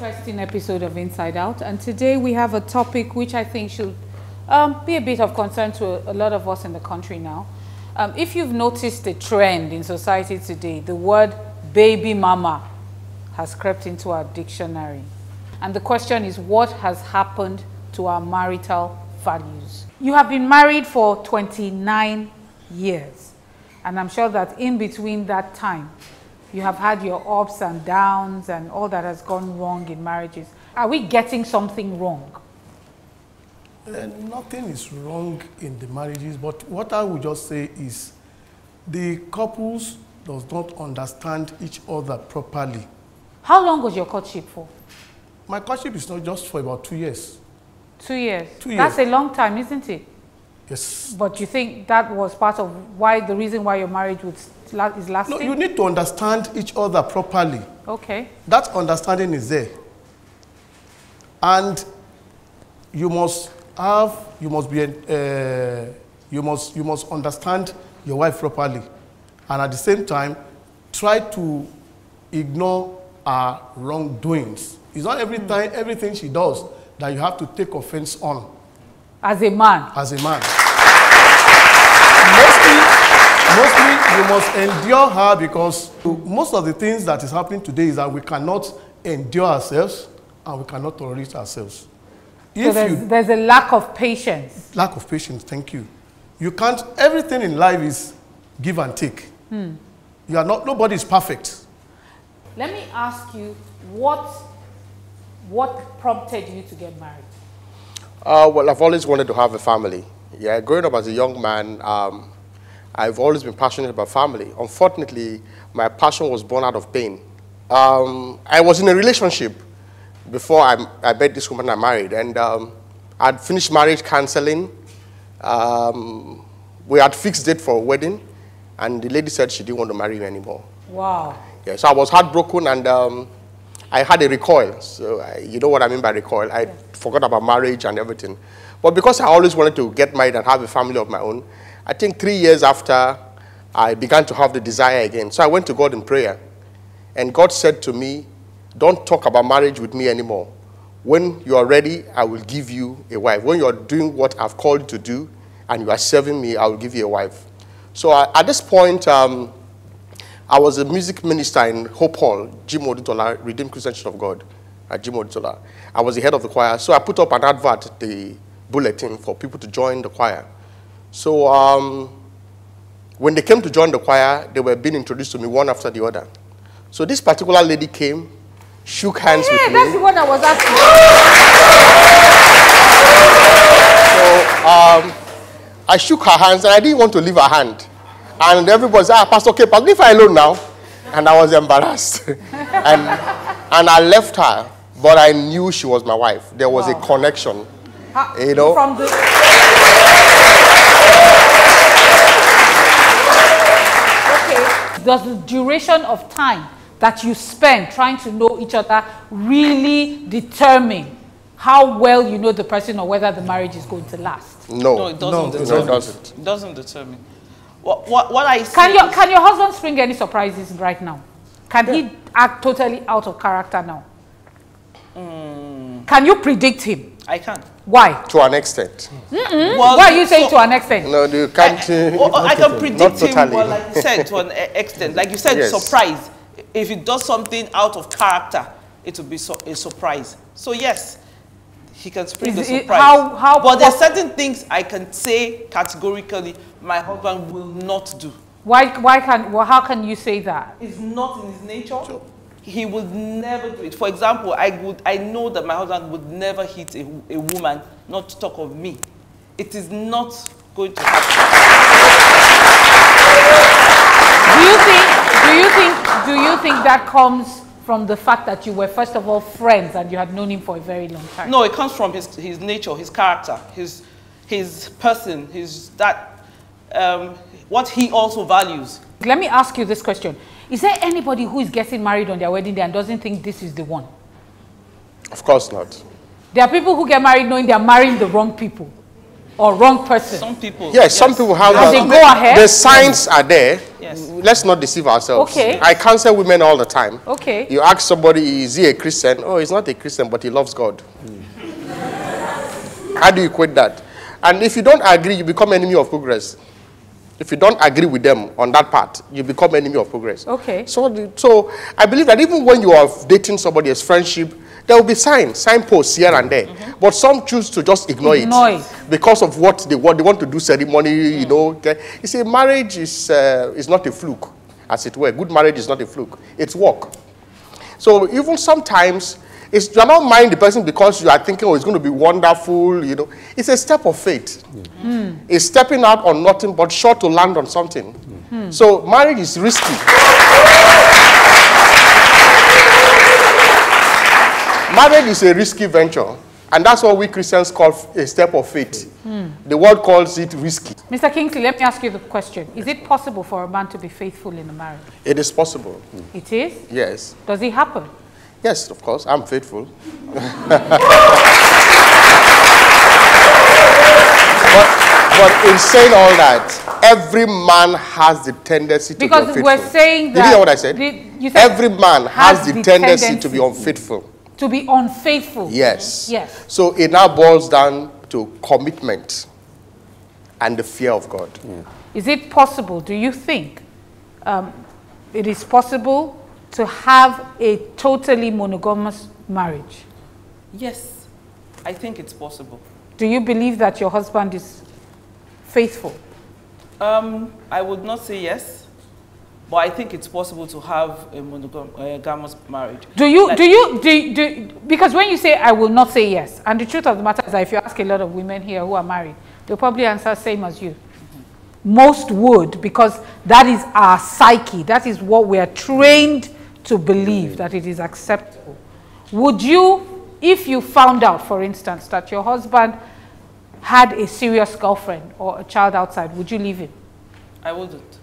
interesting episode of Inside Out, and today we have a topic which I think should be a bit of concern to a lot of us in the country now. If you've noticed the trend in society today, the word baby mama has crept into our dictionary. And the question is, what has happened to our marital values? You have been married for 29 years, and I'm sure that in between that time, you have had your ups and downs and all that has gone wrong in marriages. Are we getting something wrong? Nothing is wrong in the marriages, but what I would just say is the couples does not understand each other properly. How long was your courtship for? My courtship is not just for about 2 years. 2 years? 2 years. That's a long time, isn't it? Yes. But you think that was part of the reason why your marriage is lasting? No, you need to understand each other properly. Okay. That understanding is there. And you must understand your wife properly. And at the same time, try to ignore her wrongdoings. It's not everything she does that you have to take offense on. As a man? As a man. Mostly you must endure her, because most of the things that is happening today is that we cannot endure ourselves and we cannot tolerate ourselves. So there's a lack of patience. Lack of patience, thank you. You can't, everything in life is give and take. Nobody is perfect. Let me ask you, what prompted you to get married? Well, I've always wanted to have a family. Yeah, growing up as a young man, I've always been passionate about family. Unfortunately, my passion was born out of pain. I was in a relationship before I met this woman I married, and I'd finished marriage counseling. We had fixed date for a wedding, and the lady said she didn't want to marry me anymore. Wow. Yeah, so I was heartbroken, and I had a recoil. So you know what I mean by recoil. I forgot about marriage and everything. But because I always wanted to get married and have a family of my own, I think 3 years after, I began to have the desire again. So I went to God in prayer. And God said to me, don't talk about marriage with me anymore. When you are ready, I will give you a wife. When you are doing what I've called you to do and you are serving me, I will give you a wife. So at this point, I was a music minister in Hope Hall, Jim Odutola, Redeemed Christian Church of God, at Jim Odutola. I was the head of the choir, so I put up an advert, the bulletin, for people to join the choir. So when they came to join the choir, they were being introduced to me one after the other. So this particular lady came, shook hands with me. That's the one I was asking. So I shook her hands, and I didn't want to leave her hand. And everybody said, Pastor, okay, leave her alone now. And I was embarrassed. and I left her, but I knew she was my wife. There was a connection. You know? From the... Okay. Does the duration of time that you spend trying to know each other really determine how well you know the person or whether the marriage is going to last? No, it doesn't. It doesn't determine. What I see can your husband spring any surprises right now? Can he act totally out of character now? Can you predict him? I can. Why? To an extent. Well, why are you saying to an extent? No, you can't. I can predict him, totally. well, like you said, to an extent. Like you said, yes. Surprise. If he does something out of character, it will be a surprise. So yes, he can spring the surprise. But there are certain things I can say categorically my husband will not do. How can you say that? It's not in his nature. Sure. He would never do it. For example, I know that my husband would never hit a woman, not to talk of me. It is not going to happen. Do you think that comes from the fact that you were first of all friends and you had known him for a very long time? No, it comes from his nature, his character, his person, what he also values. Let me ask you this question. Is there anybody who is getting married on their wedding day and doesn't think this is the one? Of course not. There are people who get married knowing they are marrying the wrong people. or wrong person? Some people. Yes, some people have that. They go ahead. The signs are there. Yes. Let's not deceive ourselves. Okay. I counsel women all the time. Okay. You ask somebody, is he a Christian? Oh, he's not a Christian, but he loves God. How do you equate that? And if you don't agree, you become enemy of progress. If you don't agree with them on that part, you become enemy of progress. Okay. So I believe that even when you are dating somebody as friendship, there will be signposts here and there. But some choose to just ignore it because of what they want to do ceremony, you know. Okay? You see, marriage is not a fluke, as it were. Good marriage is not a fluke. It's work. So even sometimes, you are not mind the person because you are thinking, oh, it's going to be wonderful, you know. It's a step of faith. It's stepping out on nothing but sure to land on something. So marriage is risky. Marriage is a risky venture. And that's what we Christians call a step of faith. The world calls it risky. Mr. Kingsley, let me ask you the question. Is it possible for a man to be faithful in a marriage? It is possible. It is? Yes. Does it happen? Yes, of course. I'm faithful. But in saying all that, every man has the tendency to be unfaithful. Because we're saying that... Did you hear what I said? You said every man has the tendency to be unfaithful. To be unfaithful? Yes. Yes. So it now boils down to commitment and the fear of God. Is it possible, do you think, it is possible to have a totally monogamous marriage? Yes, I think it's possible. Do you believe that your husband is faithful? I would not say yes, but I think it's possible to have a monogamous marriage. Because when you say I will not say yes, and the truth of the matter is that if you ask a lot of women here who are married, they'll probably answer same as you. Most would, because that is our psyche. That is what we are trained to believe, that it is acceptable. Would you, if you found out, for instance, that your husband had a serious girlfriend or a child outside, would you leave him? I wouldn't.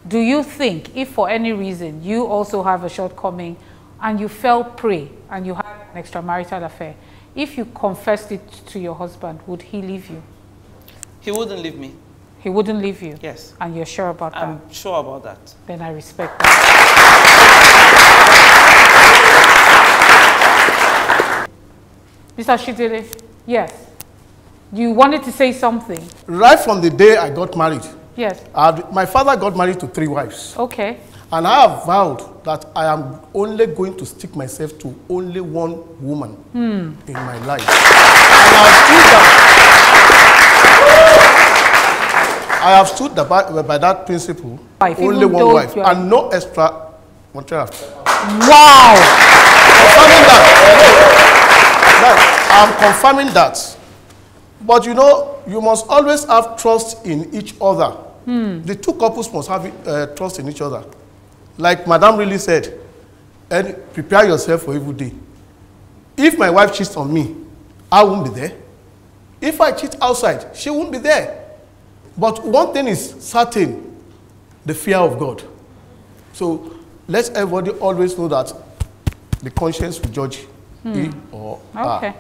Do you think, if for any reason you also have a shortcoming and you fell prey and you had an extramarital affair, if you confessed it to your husband, would he leave you? He wouldn't leave me. He wouldn't leave you? Yes. And you're sure about that? I'm sure about that. Then I respect that. Mr. Shidele, yes. You wanted to say something? Right from the day I got married. Yes. My father got married to 3 wives. Okay. And I have vowed that I am only going to stick myself to only one woman in my life. And I have stood by that principle, only one wife, and no extra material. Wow! Confirming that. I'm confirming that. But you know, you must always have trust in each other. The two couples must have trust in each other. Like Madam really said, and prepare yourself for every day. If my wife cheats on me, I won't be there. If I cheat outside, she won't be there. But one thing is certain, the fear of God. So let everybody always know that the conscience will judge he or her. Okay.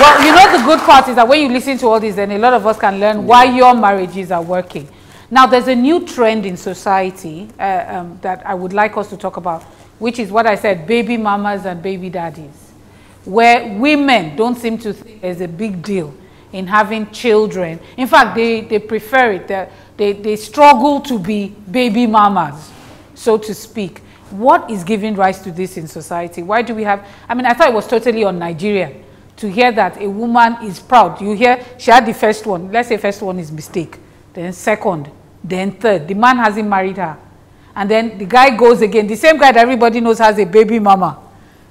Well, you know, the good part is that when you listen to all this, then a lot of us can learn why your marriages are working. Now, there's a new trend in society that I would like us to talk about, which is what I said, baby mamas and baby daddies, where women don't seem to think there's a big deal in having children. In fact, they prefer it. They struggle to be baby mamas, so to speak. What is giving rise to this in society? Why do we have, I mean, I thought it was totally on Nigerian to hear that a woman is proud. You hear she had the first one. Let's say first one is mistake. Then second. Then third. The man hasn't married her. And then the guy goes again. The same guy that everybody knows has a baby mama.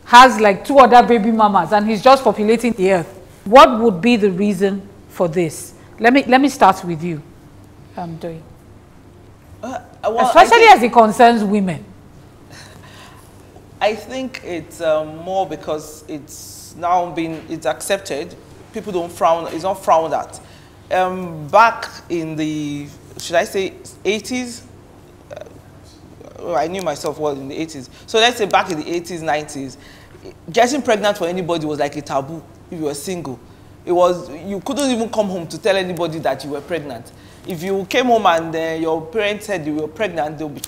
Has like 2 other baby mamas. And he's just populating the earth. What would be the reason for this? Let me start with you, Doi. Well, especially as it concerns women. I think it's more because it's now it's accepted. People don't frown, it's not frowned at. Back in the, should I say 80s? I knew myself well in the 80s. So let's say back in the 80s, 90s, getting pregnant for anybody was like a taboo if you were single. You couldn't even come home to tell anybody that you were pregnant. If you came home and your parents said you were pregnant, they'll be,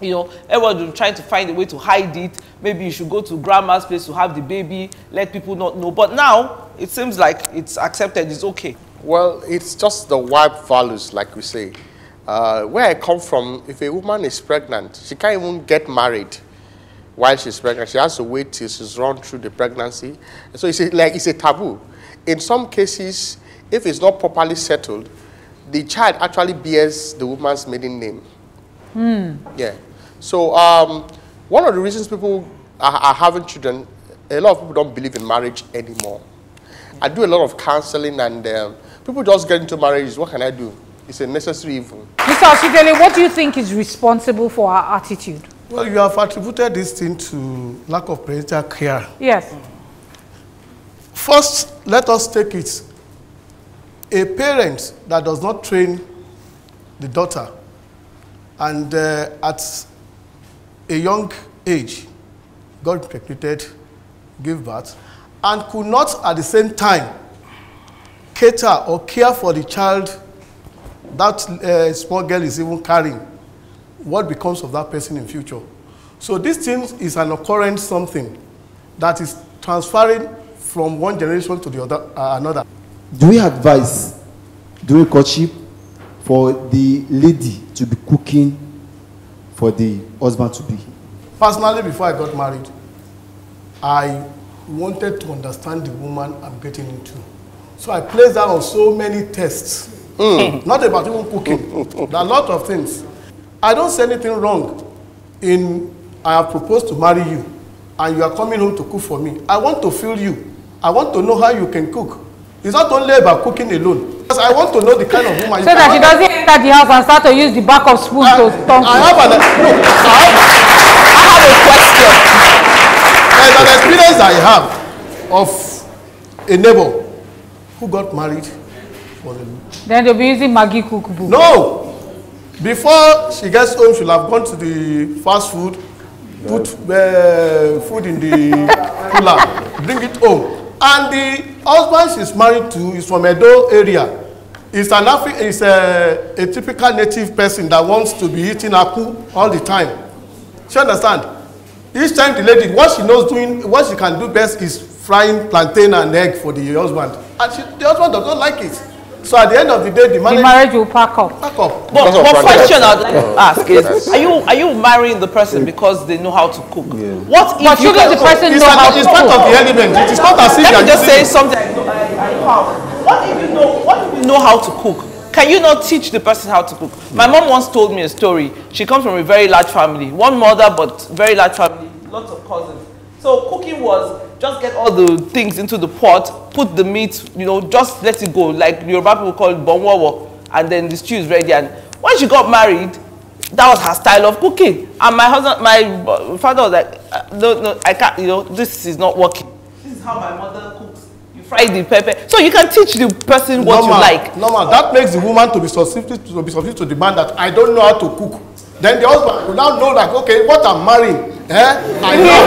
everyone will be trying to find a way to hide it. Maybe you should go to grandma's place to have the baby, let people not know. But now, it seems like it's accepted, it's okay. Well, it's just the wife values, like we say. Where I come from, if a woman is pregnant, she can't even get married while she's pregnant. She has to wait till she's run through the pregnancy. So it's a taboo. In some cases, if it's not properly settled, the child actually bears the woman's maiden name. Yeah. So one of the reasons people are having children, a lot of people don't believe in marriage anymore. I do a lot of counseling, and people just get into marriage. What can I do? It's a necessary evil. Mr. Oshidele, what do you think is responsible for our attitude? Well, you have attributed this thing to lack of parental care. Yes. First, let us take it. A parent that does not train the daughter and at a young age got impregnated, gave birth, and could not at the same time cater or care for the child that small girl is even carrying, what becomes of that person in future? So this thing is an occurrence, something that is transferring from one generation to the other, another. Do we advise during courtship for the lady to be cooking for the husband to be? Personally, before I got married, I wanted to understand the woman I'm getting into. So I placed her on so many tests. Not about even cooking. There are a lot of things. I don't say anything wrong in I have proposed to marry you and you are coming home to cook for me. I want to feel you. I want to know how you can cook. It's not only about cooking alone. Because I want to know the kind of woman you so that she doesn't enter the house and start to use the back of spoon to stomp. I have a question. There's an experience I have of a neighbor who got married. Then they'll be using Maggi cookbook. No! Before she gets home, she'll have gone to the fast food, put food in the cooler, bring it home. And the husband she's married to is from Edo area. He's a typical native person that wants to be eating aku all the time. She understand? Each time the lady, what she can do best is frying plantain and egg for the husband. And the husband does not like it. So at the end of the day, the marriage will pack up. But question I'd like to ask is, are you marrying the person because they know how to cook? Yeah. What if shouldn't the person know how to cook? It's part of the element. It is not as if let me just say something. What if you know how to cook? Can you not teach the person how to cook? My mom once told me a story. She comes from a very large family. One mother, but very large family. Lots of cousins. So cooking was just get all the things into the pot, put the meat, just let it go. Like Yoruba people call it bonwowo, and then the stew is ready. And when she got married, that was her style of cooking. And my father was like, no, I can't, this is not working. This is how my mother cooks. You fry the pepper. So you can teach the person what you like. Normal. That makes the woman to be subject to the man that I don't know how to cook. Then the husband will now know that, okay, what I'm marrying, I know.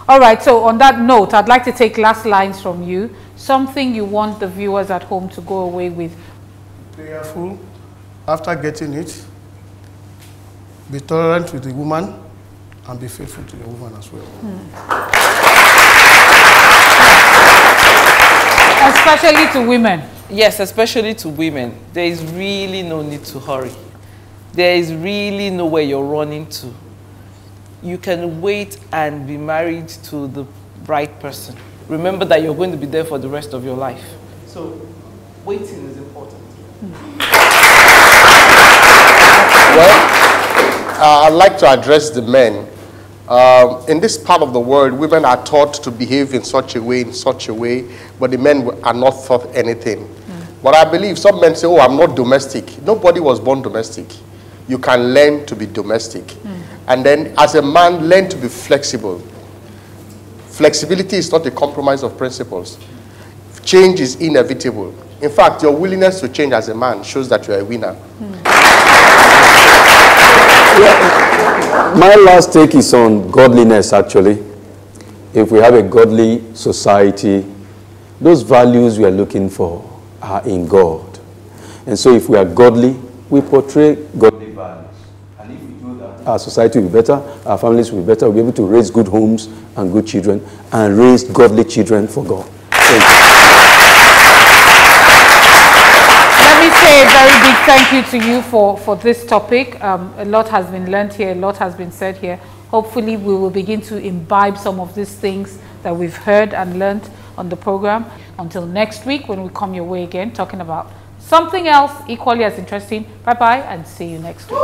All right, so on that note, I'd like to take last lines from you. Something you want the viewers at home to go away with. Be careful after getting it. Be tolerant with the woman and be faithful to the woman as well. Especially to women. Yes, especially to women. There is really no need to hurry. There is really nowhere you're running to. You can wait and be married to the right person. Remember that you're going to be there for the rest of your life. So, waiting is important. Well, I'd like to address the men. In this part of the world, women are taught to behave in such a way, but the men are not taught anything. But I believe some men say, oh, I'm not domestic. Nobody was born domestic. You can learn to be domestic. And then as a man, learn to be flexible. Flexibility is not a compromise of principles. Change is inevitable. In fact, your willingness to change as a man shows that you're a winner. My last take is on godliness, actually. If we have a godly society, those values we are looking for are in God. And so if we are godly, we portray godly values. And if we do that, our society will be better, our families will be better, we'll be able to raise good homes and good children, and raise godly children for God. Thank you. Let me say a very big thank you to you for this topic. A lot has been learned here, a lot has been said here. Hopefully we will begin to imbibe some of these things that we've heard and learned on the program. Until next week when we come your way again, talking about something else equally as interesting. Bye-bye and see you next week.